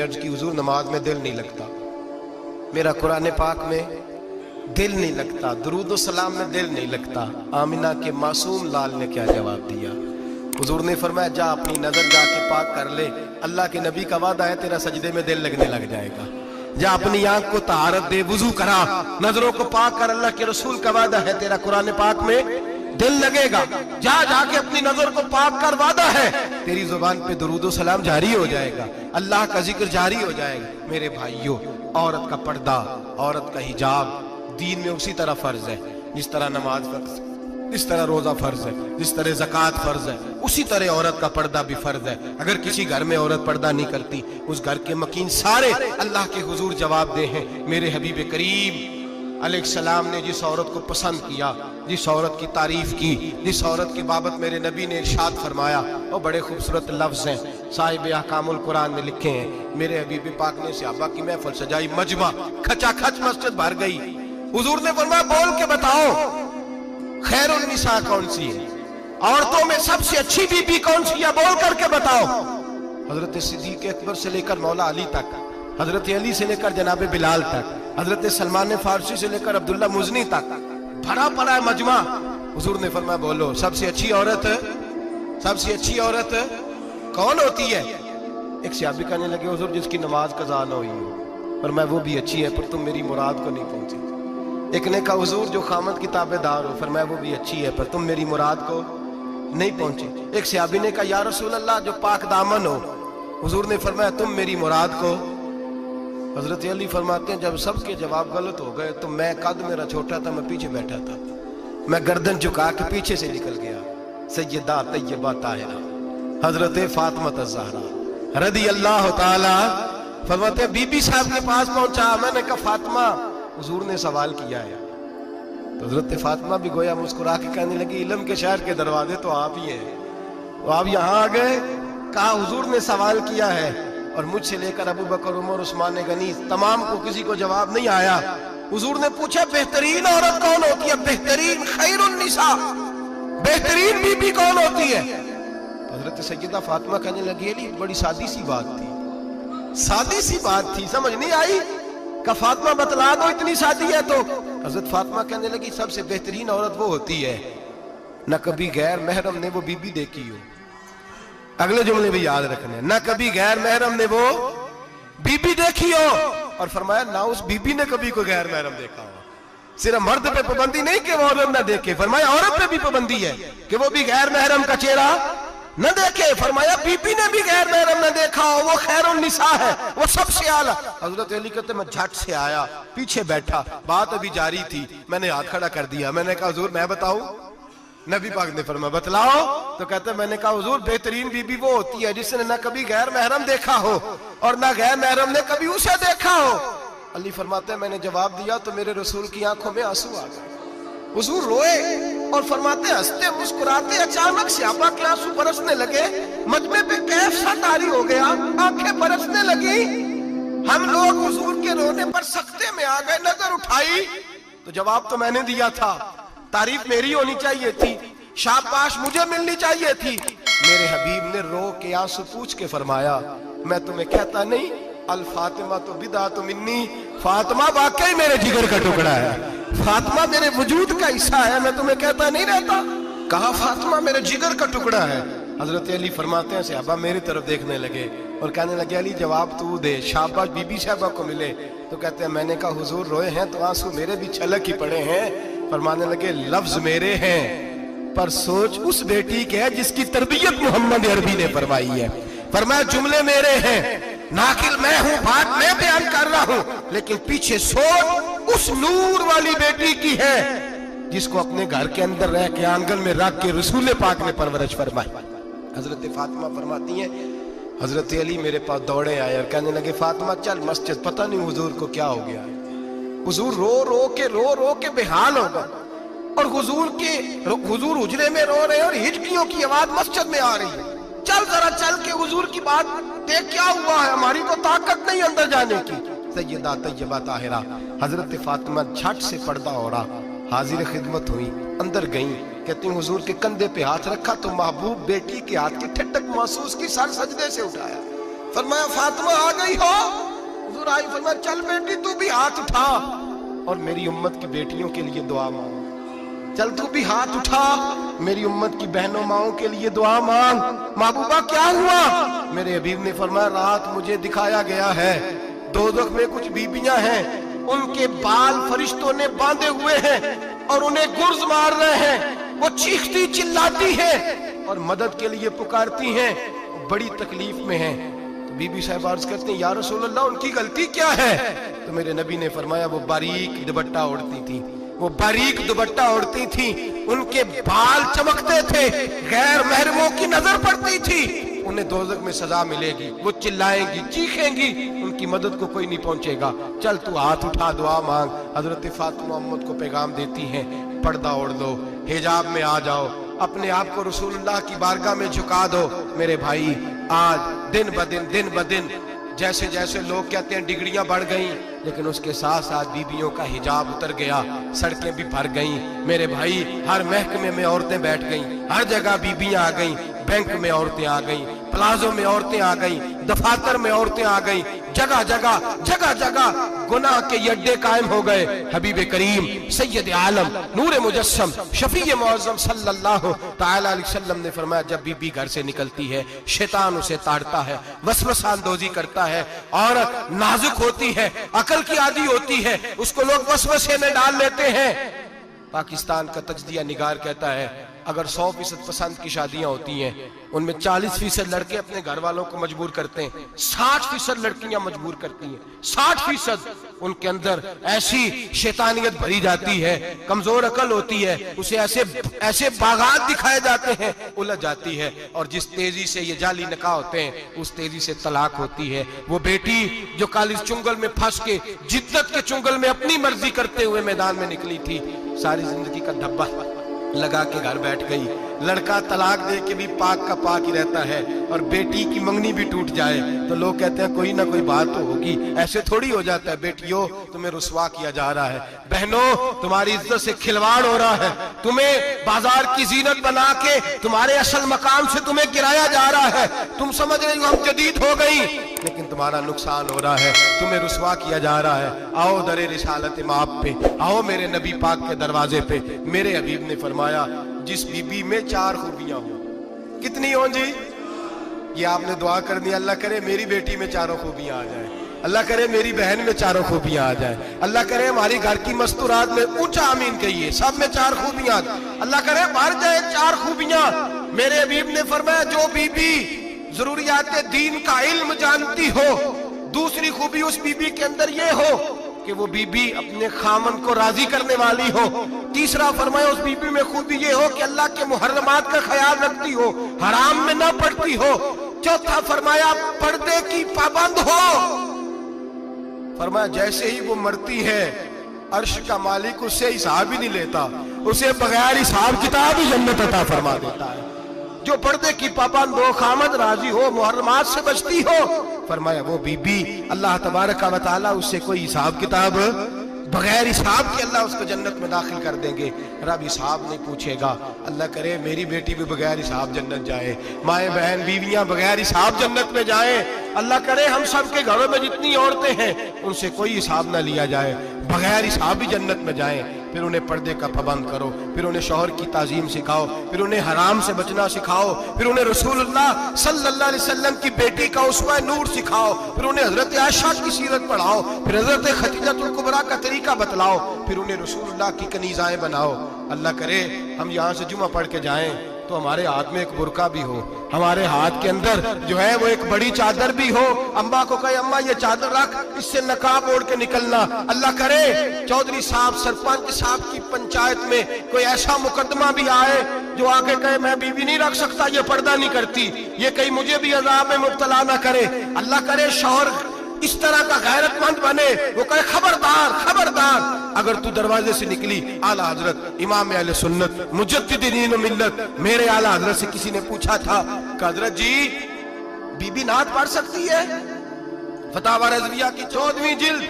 अर्ज की हुजूर नमाज में दिल नहीं लगता, मेरा कुरान पाक में दिल नहीं लगता, दुरूद व सलाम में दिल नहीं लगता। आमिना के मासूम लाल ने क्या जवाब दिया? हुजूर ने फरमाया जा अपनी नजर जाके पाक कर ले, अल्लाह के नबी का वादा है तेरा सजदे में दिल लगने लग जाएगा। जा अपनी आंख को तहारत दे, वुजू करा, नजरों को पाक कर, अल्लाह के रसूल का वादा है तेरा कुरान पाक में दिल लगेगा। जा जाके अपनी नजर को पाक कर, वादा है तेरी जुबान पे दुरूद व सलाम जारी हो जाएगा, अल्लाह का जिक्र जारी हो जाएगा। मेरे भाइयों, औरत का पर्दा, औरत का हिजाब दीन में उसी तरह फर्ज है जिस तरह नमाज फर्ज, जिस तरह रोजा फर्ज है, जिस तरह ज़कात फर्ज है, उसी तरह औरत का पर्दा भी फर्ज है। अगर किसी घर में औरत पर्दा नहीं करती, उस घर के मकीन सारे अल्लाह के हुजूर जवाब दे हैं। मेरे हबीब करीम अलैहिस्सलाम ने जिस औरत को पसंद किया, जिस औरत की तारीफ की, जिस औरत की बाबत मेरे नबी ने इरशाद फरमाया, वो बड़े खूबसूरत लफ्ज हैं, साहिब अहकामुल कुरान में लिखे हैं। मेरे हबीब पाक ने सहाबा की महफिल सजाई, मजमा खचाखच मस्जिद भर गई। हुजूर ने फरमाया बोल के बताओ खैरुन निसा कौन सी है, औरतों में सबसे अच्छी बीबी कौन सी है, बोल करके बताओ। हजरत सिद्दीक अकबर से लेकर मौला अली तक, हजरत अली से लेकर जनाब बिलाल तक, हजरत सलमान फारसी से लेकर अब्दुल्ला मुजनी तक भरा पड़ा है मजमा। हुजूर ने फरमाया बोलो सबसे अच्छी औरत, सबसे अच्छी औरत कौन होती है? एक सहाबी कहने लगे हुजूर जिसकी नमाज कज़ा न हुई हो। पर मैं वो भी अच्छी है, पर तुम मेरी मुराद को नहीं पहुंची। एक ने कहा हुजूर जो खामद की ताबेदार हो, फरमाया वो भी अच्छी है, पर तुम मेरी मुराद को नहीं पहुंचे। एक सहाबी ने कहा या रसूल अल्लाह जो पाक दामन हो। हुजूर ने फरमाया तुम मेरी मुराद को। हजरत अली फरमाते हैं जब सबके जवाब गलत हो गए तो मैं, कद मेरा छोटा था, मैं पीछे बैठा था, मैं गर्दन झुका के पीछे से निकल गया। सैयदा तैयबा ताहिरा हजरत फातिमा ज़हरा रदी अल्लाह ताला फरमाते बीबी साहब के पास पहुंचा। मैंने कहा फातिमा हुजूर ने सवाल किया है। तो हजरत फातिमा भी गोया मुस्कुरा के कहने लगी इल्म के शहर के दरवाजे तो आप ही हैं, तो आप यहाँ आ गए। कहा हुजूर ने सवाल किया है और मुझसे लेकर अबू बकर, उमर, उस्मान गनी तमाम को किसी को जवाब नहीं आया। हुजूर ने पूछा बेहतरीन औरत कौन होती है, बेहतरीन खैरुन निसा, बेहतरीन बीबी कौन होती है? तो हजरत सैयदा फातिमा कहने लगी अली बड़ी सादी सी बात थी, सादी सी बात थी, समझ नहीं आई। का फातिमा बतला दो इतनी सादी है तो। हजरत फातिमा कहने लगी सबसे बेहतरीन औरत वो होती है न कभी गैर महरम ने वो बीबी देखी हो। अगले जुमले भी याद रखने, ना कभी गैर महरम ने वो बीबी देखी हो, और फरमाया ना उस बीबी ने कभी कोई गैर महरम देखा हो। सिर्फ मर्द पे पाबंदी नहीं कि वो औरत ना देखे, फरमाया औरत पे भी पाबंदी है कि वो भी गैर महरम का चेहरा न देखे। फरमाया बीबी ने भी गैर महरम न देखा हो, वो खैरुन निसा है, वो सबसे आला। हजरत अली कहते मैं झट से आया, पीछे बैठा, बात अभी जारी थी, मैंने हाथ खड़ा कर दिया। मैंने कहा हुजूर मैं बताऊं? नबी पाक ने फरमाया बतलाओ। तो कहते मैंने कहा हुजूर बेहतरीन बीबी वो होती है जिसने न कभी गैर महरम देखा हो और न गैर महरम ने कभी उसे देखा हो। अली फरमाते हैं मैंने जवाब दिया तो मेरे रसूल की आंखों में आंसू आ गए। हुजूर रोए और फरमाते हंसते मुस्कुराते अचानक सहाबा के आंसू बरसने लगे, मजमे पे कैफ सा तारी हो गया, आंखें बरसने लगी। हम लोग हुजूर के रोने पर सख्ते में आ गए। नजर उठाई तो जवाब तो मैंने दिया था, तारीफ मेरी होनी चाहिए थी, शाबाश मुझे मिलनी चाहिए थी। मेरे हबीब ने रो के आंसू पूछ के फरमाया मैं तुम्हें कहता नहीं अल फातिमा तो बिदा तो मिन्नी, फातिमा वाकई मेरे जिगर का टुकड़ा है, फातिमा मेरे वजूद का हिस्सा है, मैं तुम्हें कहता नहीं रहता। कहा फातिमा मेरे जिगर का टुकड़ा है। हजरत अली फरमाते हैं सहाबा मेरी तरफ देखने लगे और कहने लगे अली जवाब तू दे, शाबाश बीबी साहबा को मिले। तो कहते हैं मैंने कहा हुजूर रोए हैं तो आंसू मेरे भी छलक ही पड़े हैं। फरमाने लगे लफ्ज मेरे हैं पर सोच उस बेटी के है जिसकी तरबियत मोहम्मद अरबी ने फरमाई है। फरमाया जुमले मेरे हैं, नाकिल मैं हूं, बात मैं बयान कर रहा हूं, लेकिन पीछे सोच उस नूर वाली बेटी की है जिसको अपने घर के अंदर रह के आंगन में रख के रसूल पाक ने परवरिश फरमाई। हजरत फातिमा फरमाती है हजरत अली मेरे पास दौड़े आए और कहने लगे फातिमा चल मस्जिद, पता नहीं हुजूर को क्या हो गया है। हुजूर रो रो के बेहाल हो गए और हुजूर हुजरे में रो रहे और हिचकियों की आवाज मस्जिद में आ रही है। चल जरा चल के हुजूर की बात देख क्या हुआ है, हमारी तो ताकत नहीं अंदर जाने की। सैयदा तैयबा ताहिरा हजरत फातिमा झट से पर्दा ओढ़ा, हाजिर खिदमत हुई, अंदर गई। कहती हुजूर के कंधे पे हाथ रखा तो महबूब बेटी के हाथ की ठंडक महसूस की, सर सजदे से उठाया। फरमाया फातिमा आ गई हो? हुजूर आई, फरमाया चल बेटी तू भी हाथ उठा और मेरी उम्मत की बेटियों के लिए दुआ मांग। चल तू भी हाथ उठा, मेरी उम्मत की बहनों माओं के लिए दुआ मांग। महबूबा क्या हुआ? मेरे हबीब ने फरमाया रात मुझे दिखाया गया है दोज़ख में कुछ बीबियां हैं, उनके बाल फरिश्तों ने बांधे हुए हैं और उन्हें गुर्ज मार रहे हैं। वो चीखती चिल्लाती हैं और मदद के लिए पुकारती हैं, बड़ी तकलीफ में हैं। तो बीबी साहब अर्ज करती हैं या रसूल अल्लाह उनकी गलती क्या है? तो मेरे नबी ने फरमाया वो बारीक दुपट्टा ओढ़ती थी, वो बारीक दुपट्टा ओढ़ती थी, उनके बाल चमकते थे, गैर महरमों की नजर पड़ती थी, उन्हें दोज़ख में सजा मिलेगी, वो चिल्लाएंगी चीखेंगी, उनकी मदद को कोई नहीं पहुंचेगा। चल तू हाथ उठा दुआ मांग। हजरत फातिमा उम्मत को पैगाम देती हैं पर्दा ओढ़ लो, हिजाब में आ जाओ, अपने आप को रसूलुल्लाह की बारगाह में झुका दो। मेरे भाई आज दिन ब दिन जैसे जैसे लोग कहते हैं डिग्रियां बढ़ गई, लेकिन उसके साथ साथ बीबियों का हिजाब उतर गया, सड़कें भी भर गईं। मेरे भाई हर महकमे में औरतें बैठ गईं, हर जगह बीबियां आ गईं, बैंक में औरतें आ गईं, प्लाजो में औरतें आ गईं, दफातर में औरतें आ गईं, जगह जगह गुनाह के ये अड्डे कायम हो गए। हबीब करीम सैयद आलम नूर मुजस्सम शफी मुअज़्ज़म सल्लल्लाहु तआला अलैहि वसल्लम ने फरमाया जब बीबी घर से निकलती है शैतान उसे ताड़ता है, वसवसा अंदोज़ी करता है। औरत नाजुक होती है, अकल की आदी होती है, उसको लोग वसवसे में डाल लेते हैं। पाकिस्तान का तजदिया निगार कहता है अगर 100% पसंद की शादियां होती हैं उनमें 40% लड़के अपने घर वालों को मजबूर करते हैं, 60% लड़कियां मजबूर करती हैं। 60% उनके अंदर ऐसी शैतानियत भरी जाती है, कमजोर अकल होती है, उसे ऐसे बागात दिखाए जाते हैं, उलझ जाती है। और जिस तेजी से ये जाली निकाह होते हैं उस तेजी से तलाक होती है। वो बेटी जो कालिज चुंगल में फंस के जिद्दत के चुंगल में अपनी मर्जी करते हुए मैदान में निकली थी, सारी जिंदगी का धब्बा लगा के घर बैठ गई। लड़का तलाक दे के भी पाक का पाक ही रहता है और बेटी की मंगनी भी टूट जाए तो लोग कहते हैं कोई ना कोई बात तो होगी। ऐसे थोड़ी हो जाता है। बेटियों तुम्हें रुसवा किया जा रहा है, बहनों तुम्हारी इज्जत से खिलवाड़ हो रहा है, तुम्हें बाजार की जीनत बना के तुम्हारे असल मकाम से तुम्हें गिराया जा रहा है। तुम समझ रहे हो हम जदीद हो गई, लेकिन तुम्हारा नुकसान हो रहा है, तुम्हें रुसवा किया जा रहा है। आओ दरे रिसालत माप पे, आओ मेरे नबी पाक के दरवाजे पे। मेरे हबीब ने फरमाया जिस बीबी में 4 खूबियां हो, कितनी हो जी? ये आपने दुआ करनी, अल्लाह करे मेरी बेटी में 4 खूबियां आ जाए, अल्लाह करे मेरी बहन में 4 खूबियां आ जाए, अल्लाह करे हमारी घर की मस्तूरात में ऊंचा आमीन कहिए सब में 4 खूबियां, अल्लाह करे भर जाए 4 खूबियां। मेरे हबीब ने फरमाया जो बीबी जरूरियात दीन का इल्म जानती हो, दूसरी खूबी उस बीबी के अंदर ये हो कि वो बीबी अपने खामन को राजी करने वाली हो। तीसरा फरमाया उस बीबी में खूबी ये हो कि अल्लाह के मुहर्रमात का ख्याल रखती हो, हराम में ना पड़ती हो। चौथा फरमाया पर्दे की पाबंद हो। फरमाया जैसे ही वो मरती है अर्श का मालिक उससे हिसाब ही नहीं लेता, उसे बगैर हिसाब किताब ही जन्नत अता फरमा देता है। जो पर्दे की पाबंद हो, खामद राजी हो, मुहर्रमात से बचती हो, फरमाया वो बीबी अल्लाह तबारक व तआला उससे कोई हिसाब किताब बगैर हिसाब के अल्लाह उसको जन्नत में दाखिल कर देंगे। रब हिसाब नहीं पूछेगा। अल्लाह करे मेरी बेटी भी बगैर हिसाब जन्नत जाए, माए बहन बीवियां बगैर हिसाब जन्नत में जाए। अल्लाह करे हम सब के घरों में जितनी औरतें हैं उनसे कोई हिसाब ना लिया जाए, बगैर हिसाब ही जन्नत में जाए। फिर उन्हें पर्दे का पाबंद करो, फिर उन्हें शौहर की ताजीम सिखाओ, फिर उन्हें हराम से बचना सिखाओ, फिर उन्हें रसूलुल्लाह सल्लल्लाहु अलैहि वसल्लम की बेटी का उसवा नूर सिखाओ, फिर उन्हें हजरत आयशा की सीरत पढ़ाओ, फिर हजरत खदीजतुल कुबरा का तरीका बतलाओ, फिर उन्हें रसूलुल्लाह की कनीज़ाएं बनाओ। अल्लाह करे हम यहाँ से जुमा पढ़ के जाएं तो हमारे हाथ में एक बुरका भी हो, हमारे हाथ के अंदर जो है वो एक बड़ी चादर भी हो। अम्मा को कहे अम्मा ये चादर रख, इससे नकाब ओढ़ के निकलना। अल्लाह करे चौधरी साहब सरपंच साहब की पंचायत में कोई ऐसा मुकदमा भी आए जो आके कहे मैं बीवी नहीं रख सकता, ये पर्दा नहीं करती, ये कहीं मुझे भी अजाब में मुब्तला ना करे। अल्लाह करे शौहर इस तरह का गैरतमंद बने, वो कहे खबरदार खबरदार, अगर तू दरवाजे से निकली आला हजरत इमाम अहले सुन्नत मुजद्दिदीन मिल्लत मेरे आला हजरत से किसी ने पूछा था कि हजरत जी बीबी नात पढ़ सकती है? फतावा रज़विया की 14वीं जिल्द,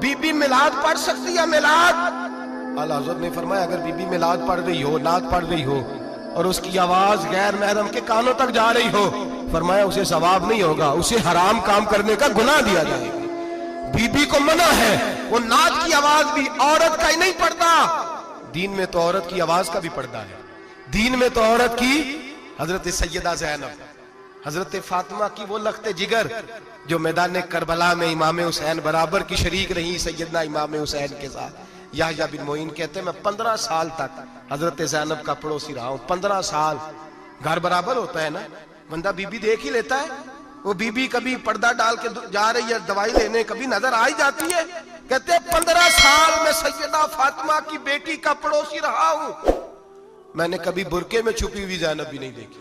बीबी मिलाद पढ़ सकती है? मिलाद आला हजरत ने फरमाया अगर बीबी मिलाद पढ़ रही हो, नात पढ़ रही हो और उसकी आवाज गैर महरम के कानों तक जा रही हो, فرمایا اسے ثواب نہیں ہوگا, اسے حرام کام کرنے کا گناہ دیا جائے گا. بی کو منع ہے, وہ نعت کی آواز بھی عورت کا ہی نہیں پڑتا, دین میں تو عورت کی آواز کا بھی پردہ ہے. دین میں تو عورت کی, حضرت سیدہ زینب, حضرت فاطمہ کی وہ لخت جگر جو میدان کربلا میں امام حسین برابر کی شریک رہی سیدنا امام حسین کے ساتھ. یحییٰ بن معین کہتے ہیں میں 15 سال تک حضرت زینب کا پڑوسی رہا ہوں. 15 سال, گھر برابر ہوتا ہے نا, بندہ بی بی دیکھ ہی لیتا ہے. وہ بی بی کبھی پردہ ڈال کے جا رہی ہے دوائی لینے, کبھی نظر آ ہی جاتی ہے. کہتے ہیں 15 سال میں سیدہ فاطمہ کی بیٹی کا پڑوسی رہا ہوں, میں نے کبھی برقعے میں چھپی ہوئی زینب بھی نہیں دیکھی,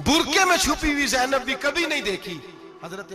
برقعے میں چھپی ہوئی زینب بھی کبھی نہیں دیکھی. حضرت